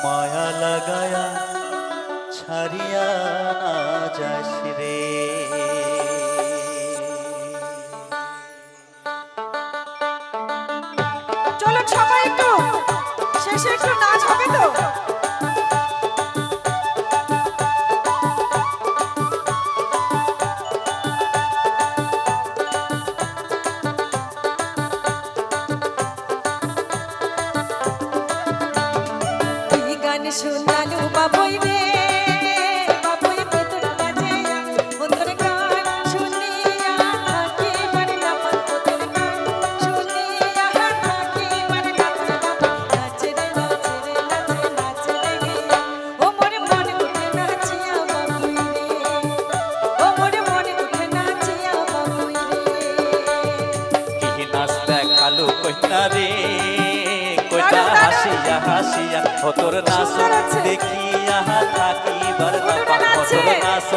মায়া লাগায়া ছাড়িয়া না যাস রে। চলো সবাই একটু শেষে একটু নাচ হবে তো। শোনালু বাবুই রে বাবুই ভেতর বাজে ওদের গান শুনিয়া থাকি মানে না ওদের গান শুনিয়া থাকি মানে না নাচে রে নাচে রে নাচে নাচে রে ও মনে মনে উঠে নাচিয়া বাবুই রে ও মনে মনে উঠে নাচিয়া বাবুই রে। কি নাচ দেখালু কইনা রে কইনা হাসিয়া হাসিয়া তোর নাচ দেখিয়া থাকিবার না পাক তোর নাচ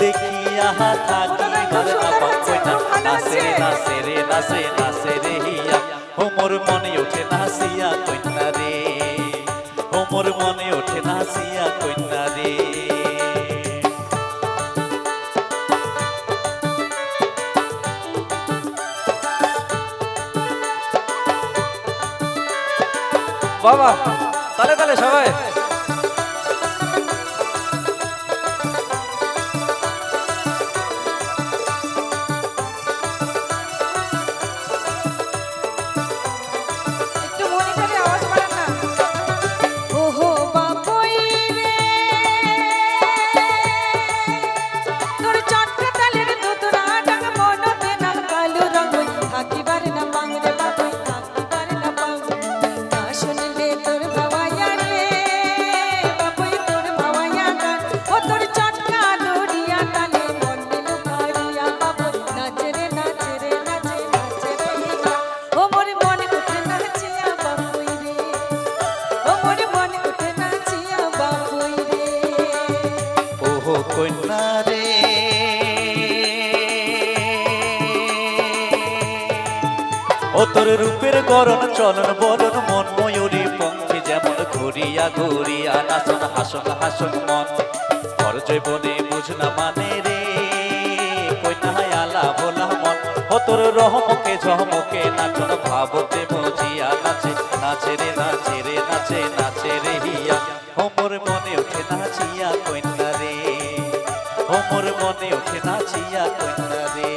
দেখিয়া থাকিবার না পাক কইনা নাচে নাচে রে নাচে নাচে রে হিয়া ও মোর মনে ওঠে নাচিয়া কইনা রে ও মোর মনে ওঠে নাচিয়া কইনা রে। বাবা তালে তালে সবাই একটু মনে করে আওয়াজ বাড়ান না। ওহো বাবুই রে তোর চটকে তালের দুতরা ডাক মনতে না কালো রঙ থাকিবার না বাংরে বাবুই থাকিবার না বাং না শুনলে তোর ভাওয়ায়া রে বাবুই তোর ভাওয়ায়া গান ও তোর চটকা দড়িয়া তালে মন দিল কারিয়া বাবুই নাচে রে নাচে রে নাচে নাচে রে ও মোর মনে উঠে নাচিয়া বাবুই রে ও মোর মনে উঠে নাচিয়া বাবুই রে। ওহো কন্যা রে ও তোর রূপের গরণ চলন বলন মন ময়ূরী পঙ্খী যেমন ঘুরিয়া ঘুরিয়া নাচন হাসন হাসন মন ঘর জৈবনে বুঝ না মানে রে কন্যা আলা ভোলা মন ও তোর রহমকে ঝমকে নাচন ভাবতে বুঝিয়া নাচে নাচে রে নাচে রে নাচে নাচে রে হিয়া ও মোর মনে ওঠে নাচিয়া কন্যা রে ও মোর মনে ওঠে নাচিয়া কন্যা রে।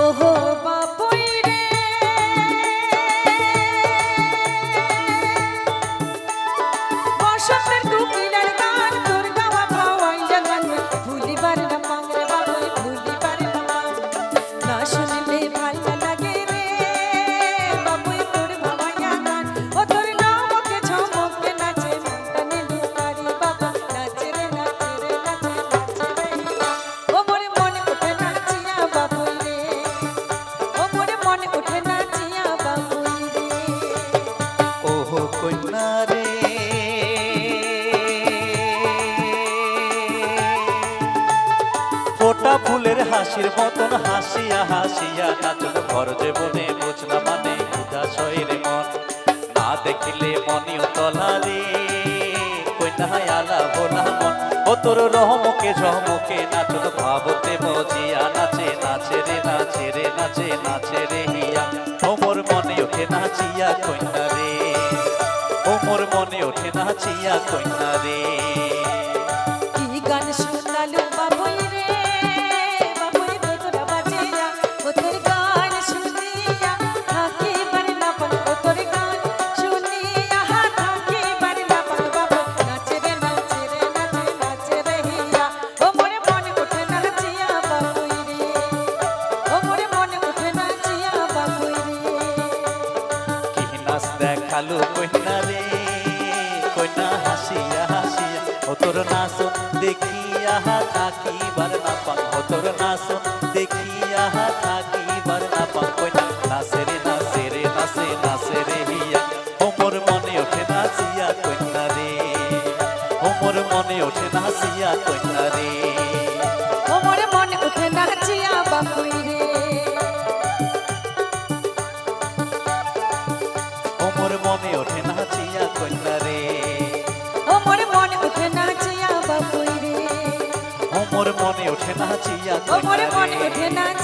ওহো বাবুই রে বসন্তের কোকিলের গান তোর গাওয়া ভাওয়াইয়া গান ভুলিবার না পাংরে বাবুই ভুলিবার না পাং না শুনলে ভালো লাগে রে বাবুই তোর ভাওয়াইয়া গান ও তোর নামকে ঝমকে নাচে মনটানে লুকারি বাবা নাচে রে নাচে রে নাচে নাচে রে ও মোরে মনে ওঠে নাচিয়া বাবুই রে ও মোরে মনে ওঠে নাচিয়া বাবুই রে। ওহো কন্যা রে ফোটা ফুলের হাসির মতন হাসিয়া হাসিয়া নাচন ঘর জীবনে বুঝ না মানে উদাসয়ের মন না দেখিলে মনিও তলা রে কন্যা আলা ভোলা মন ও তোর রহমকে ঝমকে নাচন ভাবতে মজিয়া নাচে নাচে রে নাচে রে নাচে নাচে রে হিয়া ও মোর মনে ওঠে নাচিয়া কন্যা রে ও মোর মনে ওঠে নাচিয়া কন্যা রে। কি গান শোনালু বাবুই রে বাবুই ভেতর বাজিয়া ও তোর গান শুনিয়া থাকিবার না পান ও তোর গান শুনিয়া থাকিবার না পান বাবু নাচে রে নাচে রে নাচে নাচে রে হিয়া ও মোরে মনে ওঠে নাচিয়া বাবুই রে ও মোরে মনে ওঠে নাচিয়া বাবুই রে। কি নাচ দেখালু কন্যা রে কন্যা হাসিয়া হাসিয়া ও তোর নাচ দেখিয়া দেখিয়া থাকিবার না পাং তোর নাচন দেখিয়া থাকিবার না পাং কইনা নাচে রে নাচে রে নাচে নাচে রে হিয়া ওমর মনে ওঠে নাচিয়া কইনা রে ওমর মনে ওঠে নাচিয়া কইনা রে ও মোরে মনে উঠে নাচিয়া বাপুই রে ওমর মনে ওঠে নাচিয়া কইনা রে ও মোরে মনে উঠে নাচিয়া বাপুই রে ওমর মনে ওঠে নাচিয়া ও মোরে কইনা মনে রে উঠে নাচিয়া